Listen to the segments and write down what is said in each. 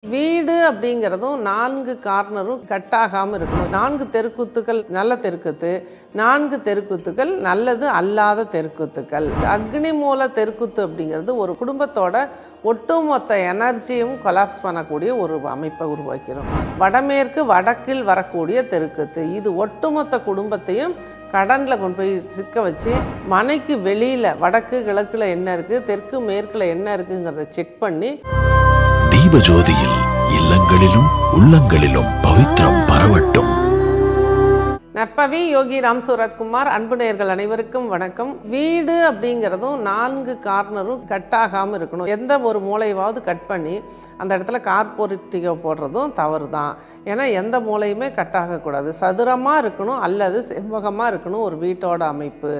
வீடு அப்படிங்கிறதும் 4 கார்னரும் கட் ஆகாமல் இருக்கணும். 4 தெருக்கூத்துக்கள் நல்ல தெருக்கூத்து, 4 தெருக்கூத்துக்கள் நல்லது அல்லாத தெருக்கூத்துக்கள். அக்னி மூல தெருக்கூத்து அப்படிங்கிறது ஒரு குடும்பத்தோட ஒட்டுமொத்த எனர்ஜியும் கொலாப்ஸ் பண்ணக்கூடிய ஒரு அமைப்பை உருவாக்கிறோம். வடமேற்கு வடக்கில் வரக்கூடிய தெருக்கூத்து இது ஒட்டுமொத்த குடும்பத்தையும் கடனில் கொண்டு போய் சிக்க வச்சு மனைக்கு வெளியில் வடக்கு கிழக்கில் என்ன இருக்குது, தெற்கு மேற்கில் என்ன இருக்குங்கிறத செக் பண்ணி தீபஜோதியில் இல்லங்களிலும் உள்ளங்களிலும் பவித்ரம் பரவட்டும். நற்பவி யோகி ராம் சூரத்குமார். அன்பு நேயர்கள் அனைவருக்கும் வணக்கம். வீடு அப்படிங்கிறதும் 4 கார்னரும் கட் ஆகாமல் இருக்கணும். எந்த ஒரு மூலையாவது கட் பண்ணி அந்த இடத்துல கார்போரேட்டிவ் போடுறதும் தவறு தான். ஏன்னா எந்த மூலையுமே கட் ஆகக்கூடாது. சதுரமாக இருக்கணும் அல்லது செவ்வகமாக இருக்கணும் ஒரு வீட்டோட அமைப்பு.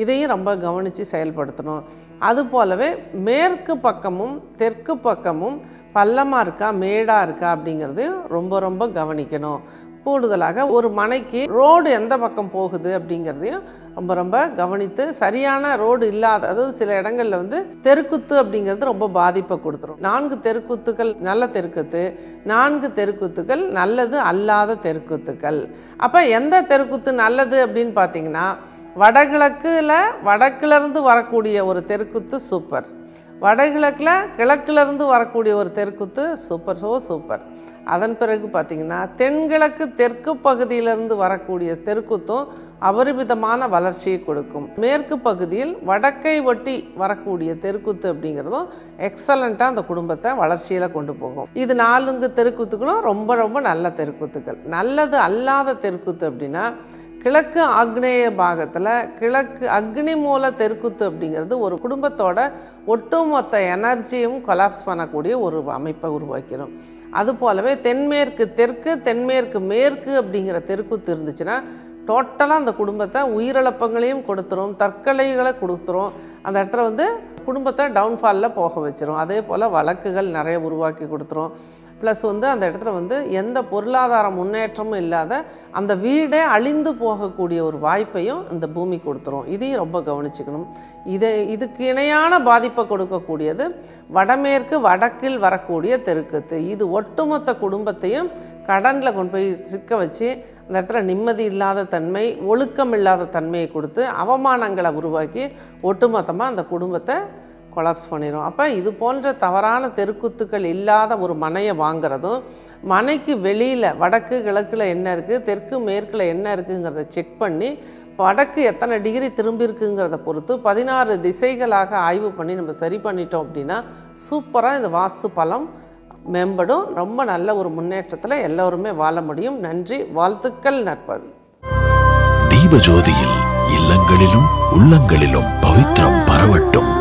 இதையும் ரொம்ப கவனித்து செயல்படுத்தணும். அது போலவே மேற்கு பக்கமும் தெற்கு பக்கமும் பள்ளமாக இருக்கா மேடாக இருக்கா அப்படிங்கிறதையும் ரொம்ப கவனிக்கணும். கூடுதலாக ஒரு மனைக்கு ரோடு எந்த பக்கம் போகுது அப்படிங்கிறதையும் ரொம்ப கவனித்து, சரியான ரோடு இல்லாத, அதாவது சில இடங்களில் தெருக்குத்து அப்படிங்கிறது ரொம்ப பாதிப்பை கொடுத்துரும். 4 தெருக்குத்துக்கள் நல்ல தெருக்குத்து, 4 தெருக்குத்துக்கள் நல்லது அல்லாத தெருக்குத்துக்கள். அப்போ எந்த தெருக்குத்து நல்லது அப்படின்னு பார்த்தீங்கன்னா, வடக்கிலிருந்து வரக்கூடிய ஒரு தெருக்குத்து சூப்பர், வடகிழக்கில் கிழக்கிலிருந்து வரக்கூடிய ஒரு தெருக்குத்து சூப்பர். அதன் பிறகு பார்த்திங்கன்னா தென்கிழக்கு தெற்கு பகுதியிலிருந்து வரக்கூடிய தெருக்குத்தும் அபரிமிதமான வளர்ச்சியை கொடுக்கும். மேற்கு பகுதியில் வடக்கை ஒட்டி வரக்கூடிய தெருக்குத்து அப்படிங்கிறதும் எக்ஸலண்ட்டாக அந்த குடும்பத்தை வளர்ச்சியில் கொண்டு போகும். இது 4 தெருக்குத்துக்களும் ரொம்ப நல்ல தெருக்குத்துக்கள். நல்லது அல்லாத தெருக்குத்து அப்படின்னா கிழக்கு ஆக்னேய பாகத்தில் கிழக்கு அக்னி மூல தெருக்குத்து அப்படிங்கிறது ஒரு குடும்பத்தோட ஒட்டுமொத்த எனர்ஜியும் கொலாப்ஸ் பண்ணக்கூடிய ஒரு அமைப்பை உருவாக்கிறோம். அது போலவே தென்மேற்கு தெற்கு, தென்மேற்கு மேற்கு அப்படிங்கிற தெருக்குத்து இருந்துச்சுன்னா டோட்டலாக அந்த குடும்பத்தை உயிரிழப்பங்களையும் கொடுத்துரும், தற்கொலைகளை கொடுத்துரும். அந்த இடத்துல குடும்பத்தை டவுன்ஃபாலில் போக வச்சிரும். அதே போல் வழக்குகள் நிறைய உருவாக்கி கொடுத்துரும். ப்ளஸ் அந்த இடத்துல எந்த பொருளாதார முன்னேற்றமும் இல்லாத அந்த வீடே அழிந்து போகக்கூடிய ஒரு வாய்ப்பையும் இந்த பூமி கொடுத்துரும். இதையும் ரொம்ப கவனிச்சுக்கணும். இதுக்கு இணையான பாதிப்பை கொடுக்கக்கூடியது வடமேற்கு வடக்கில் வரக்கூடிய தெருக்குத்து. இது ஒட்டுமொத்த குடும்பத்தையும் கடனில் கொண்டு போய் சிக்க வச்சு அந்த இடத்துல நிம்மதி இல்லாத தன்மை, ஒழுக்கம் இல்லாத தன்மையை கொடுத்து அவமானங்களை உருவாக்கி ஒட்டுமொத்தமாக அந்த குடும்பத்தை கொலாப்ஸ் பண்ணிடும். அப்போ இது போன்ற தவறான தெருக்குத்துக்கள் இல்லாத ஒரு மனையை வாங்குறதும், மனைக்கு வெளியில் வடக்கு கிழக்கில் என்ன இருக்குது, தெற்கு மேற்கில் என்ன இருக்குங்கிறத செக் பண்ணி வடக்கு எத்தனை டிகிரி திரும்பி இருக்குங்கிறத பொறுத்து 16 திசைகளாக ஆய்வு பண்ணி நம்ம சரி பண்ணிட்டோம் அப்படின்னா சூப்பராக இந்த வாஸ்து பலம் மேம்படும். ரொம்ப நல்ல ஒரு முன்னேற்றத்தில் எல்லோருமே வாழ முடியும். நன்றி, வாழ்த்துக்கள். நற்பவி. தீபஜோதியில் இல்லங்களிலும் உள்ளங்களிலும் பவித்ரம் பரவட்டும்.